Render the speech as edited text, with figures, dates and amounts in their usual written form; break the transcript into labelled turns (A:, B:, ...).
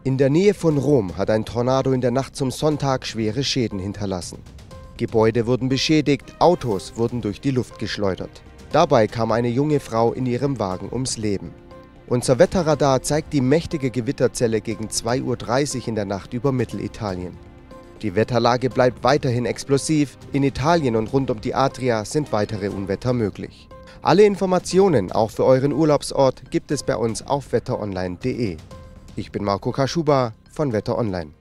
A: In der Nähe von Rom hat ein Tornado in der Nacht zum Sonntag schwere Schäden hinterlassen. Gebäude wurden beschädigt, Autos wurden durch die Luft geschleudert. Dabei kam eine junge Frau in ihrem Wagen ums Leben. Unser Wetterradar zeigt die mächtige Gewitterzelle gegen 2:30 Uhr in der Nacht über Mittelitalien. Die Wetterlage bleibt weiterhin explosiv. In Italien und rund um die Adria sind weitere Unwetter möglich. Alle Informationen, auch für euren Urlaubsort, gibt es bei uns auf wetteronline.de. Ich bin Marco Kaschuba von Wetter Online.